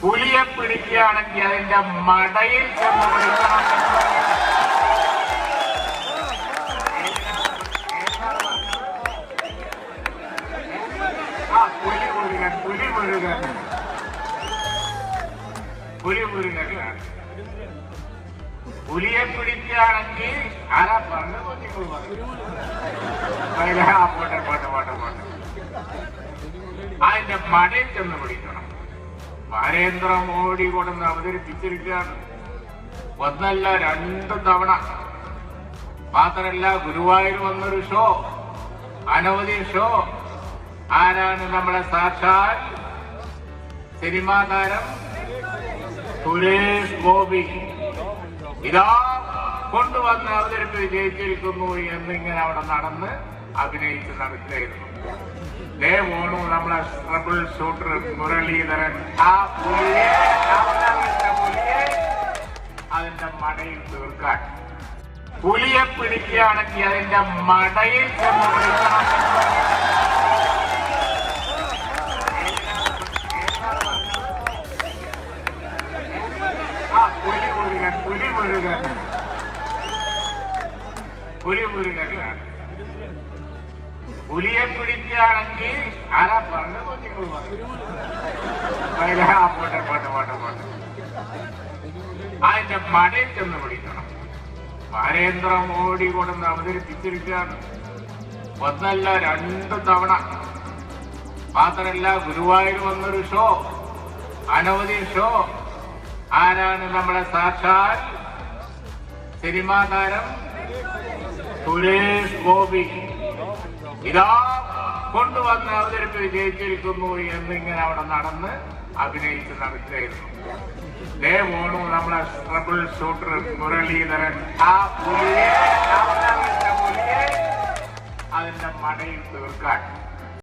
പുലിയെ പിടിക്കുകയാണെങ്കിൽ അതിന്റെ മടയിൽ ചെന്ന് പിടിക്കണം. പുലിമുരുകനാണ്. പുലിയെ പിടിക്കുകയാണെങ്കിൽ ആരാ പറഞ്ഞു പോട്ടെ പോട്ടെ പോട്ടെ പോട്ടെ അതിന്റെ മടയിൽ ചെന്ന് പിടിക്കണം. നരേന്ദ്രമോദി കൊണ്ടുവന്ന് അവതരിപ്പിച്ചിരിക്കുകയാണ്. ഒന്നല്ല രണ്ട് തവണ. മാത്രമല്ല ഗുരുവായൂർ വന്നൊരു ഷോ, അനവധി ഷോ. ആരാണ് നമ്മളെ സാക്ഷാൽ സിനിമാ താരം സുരേഷ് ഗോപി ഇതാ കൊണ്ടുവന്ന് അവതരിപ്പിച്ച് ജയിച്ചിരിക്കുന്നു എന്നിങ്ങനെ അവിടെ നടന്ന് അഭിനയിച്ച് നടക്കുകയായിരുന്നു. ദേ പോണു നമ്മളെ ട്രബിൾ ഷൂട്ടർ മുരളീധരൻ. ആ പുലിയെ അതിന്റെ മടയിൽ തീർക്കാൻ. പുലിയെ പിടിക്കുകയാണെങ്കിൽ അതിന്റെ മടയിൽ ചെന്ന് പിടിക്കണം. പുലിമുരുകനാണ്. പുലിയെ പിടിക്കുകയാണെങ്കിൽ ആരാ പറഞ്ഞു പോട്ടെ പോട്ടെ പോട്ടെ പോട്ടെ അതിന്റെ മടയിൽ ചെന്ന് പിടിക്കണം. നരേന്ദ്രമോദി കൊണ്ടുവന്ന് അവതരിപ്പിച്ചിരിക്കുകയാണ്. ഒന്നല്ല രണ്ട് തവണ. മാത്രമല്ല ഗുരുവായൂർ വന്നൊരു ഷോ, അനവധി ഷോ. ആരാണ് നമ്മളെ സാക്ഷാൽ സിനിമാ താരം സുരേഷ് ഗോപി ഇതാ കൊണ്ടുവന്ന് അവതരിപ്പിച്ച് ജയിച്ചിരിക്കുന്നു എന്നിങ്ങനെ അവിടെ നടന്ന് അഭിനയിച്ച് നടക്കുകയായിരുന്നു. ദേ പോണു നമ്മളെ ട്രബിൾ ഷൂട്ടർ മുരളീധരൻ. ആ പുലിയെ അതിന്റെ മടയിൽ തീർക്കാൻ.